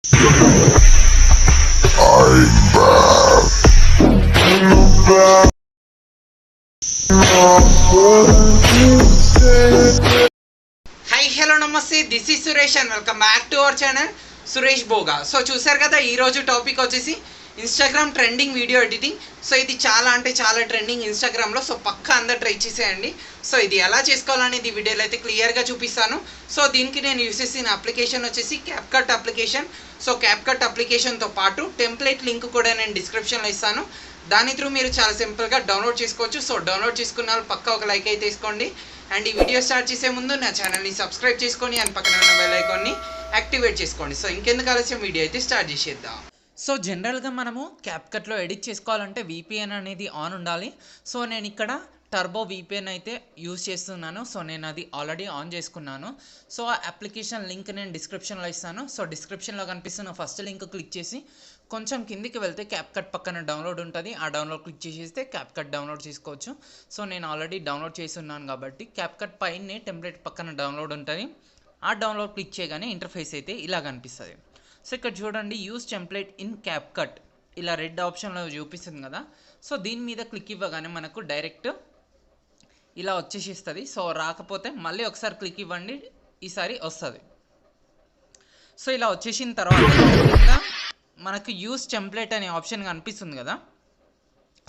High hello నమస్తే, this is Suresh and welcome back to our channel Suresh బోగా. So చూసారు కదా, ఈరోజు టాపిక్ వచ్చేసి Instagram trending video editing. So ఇది చాలా అంటే చాలా ట్రెండింగ్ ఇన్స్టాగ్రామ్లో. సో పక్కా అందరు ట్రై చేసేయండి. సో ఇది ఎలా చేసుకోవాలనేది వీడియోలో అయితే క్లియర్గా చూపిస్తాను. సో దీనికి నేను యూస్ చేసిన అప్లికేషన్ వచ్చేసి క్యాప్కట్ అప్లికేషన్. సో క్యాప్కట్ అప్లికేషన్తో పాటు టెంప్లెట్ లింక్ కూడా నేను డిస్క్రిప్షన్లో ఇస్తాను. దాని త్రూ మీరు చాలా సింపుల్గా డౌన్లోడ్ చేసుకోవచ్చు. సో డౌన్లోడ్ చేసుకున్న వాళ్ళు పక్కా ఒక లైక్ అయితే తీసుకోండి. అండ్ ఈ వీడియో స్టార్ట్ చేసే ముందు నా ఛానల్ని సబ్స్క్రైబ్ చేసుకొని అండ్ పక్కన ఉన్న బెల్ ఐకాన్ని యాక్టివేట్ చేసుకోండి. సో ఇంకెందుకు ఆలస్యం, వీడియో అయితే స్టార్ట్ చేసేద్దాం. సో జనరల్గా మనము క్యాప్కట్లో ఎడిట్ చేసుకోవాలంటే VPN అనేది ఆన్ ఉండాలి. సో నేను ఇక్కడ టర్బో VPN అయితే యూజ్ చేస్తున్నాను. సో నేను అది ఆల్రెడీ ఆన్ చేసుకున్నాను. సో ఆ అప్లికేషన్ లింక్ నేను డిస్క్రిప్షన్లో ఇస్తాను. సో డిస్క్రిప్షన్లో కనిపిస్తున్న ఫస్ట్ లింక్ క్లిక్ చేసి కొంచెం కిందికి వెళ్తే క్యాప్కట్ పక్కన డౌన్లోడ్ ఉంటుంది. ఆ డౌన్లోడ్ క్లిక్ చేసేస్తే క్యాప్కట్ డౌన్లోడ్ చేసుకోవచ్చు. సో నేను ఆల్రెడీ డౌన్లోడ్ చేసి ఉన్నాను కాబట్టి క్యాప్కట్ పైనే టెంప్లెట్ పక్కన డౌన్లోడ్ ఉంటుంది. ఆ డౌన్లోడ్ క్లిక్ చేయగానే ఇంటర్ఫేస్ అయితే ఇలా కనిపిస్తుంది. సో ఇక్కడ చూడండి, యూజ్ టెంప్లెట్ ఇన్ క్యాప్కట్ ఇలా రెడ్ ఆప్షన్లో చూపిస్తుంది కదా. సో దీని మీద క్లిక్ ఇవ్వగానే మనకు డైరెక్ట్ ఇలా వచ్చేసిస్తుంది. సో రాకపోతే మళ్ళీ ఒకసారి క్లిక్ ఇవ్వండి, ఈసారి వస్తుంది. సో ఇలా వచ్చేసిన తర్వాత కింద మనకు యూజ్ టెంప్లెట్ అనే ఆప్షన్ కనిపిస్తుంది కదా.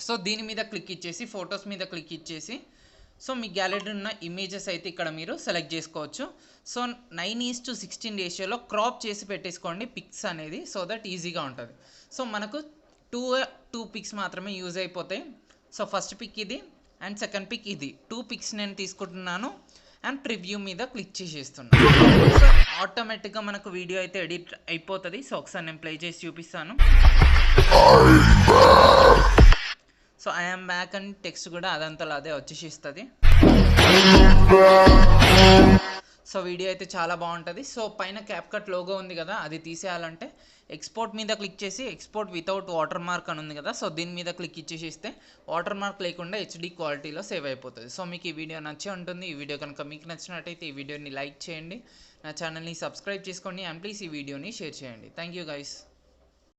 సో దీని మీద క్లిక్ ఇచ్చేసి ఫొటోస్ మీద క్లిక్ ఇచ్చేసి సో మీ గ్యాలరీ ఉన్న ఇమేజెస్ అయితే ఇక్కడ మీరు సెలెక్ట్ చేసుకోవచ్చు. సో 9:16 రేషియోలో క్రాప్ చేసి పెట్టేసుకోండి పిక్స్ అనేది, సో దట్ ఈజీగా ఉంటుంది. సో మనకు టూ పిక్స్ మాత్రమే యూజ్ అయిపోతాయి. సో ఫస్ట్ పిక్ ఇది అండ్ సెకండ్ పిక్ ఇది. 2 పిక్స్ నేను తీసుకుంటున్నాను అండ్ ప్రివ్యూ మీద క్లిక్ చేసేస్తున్నాను. సో ఆటోమేటిక్గా మనకు వీడియో అయితే ఎడిట్ అయిపోతుంది. సో ఒకసారి నేను ప్లే చేసి చూపిస్తాను. సో ఐఎమ్ బ్యాక్ అని టెక్స్ట్ కూడా అదంతా అదే వచ్చేసిస్తుంది. సో వీడియో అయితే చాలా బాగుంటుంది. సో పైన క్యాప్కట్ లోగో ఉంది కదా, అది తీసేయాలంటే ఎక్స్పోర్ట్ మీద క్లిక్ చేసి ఎక్స్పోర్ట్ వితౌట్ వాటర్ మార్క్ అని ఉంది కదా, సో దీని మీద క్లిక్ ఇచ్చేసిస్తే వాటర్ మార్క్ లేకుండా HD క్వాలిటీలో సేవ్ అయిపోతుంది. సో మీకు ఈ వీడియో నచ్చే ఉంటుంది. ఈ వీడియో కనుక మీకు నచ్చినట్టయితే ఈ వీడియోని లైక్ చేయండి, నా ఛానల్ని సబ్స్క్రైబ్ చేసుకోండి అండ్ ప్లీజ్ ఈ వీడియోని షేర్ చేయండి. Thank you guys.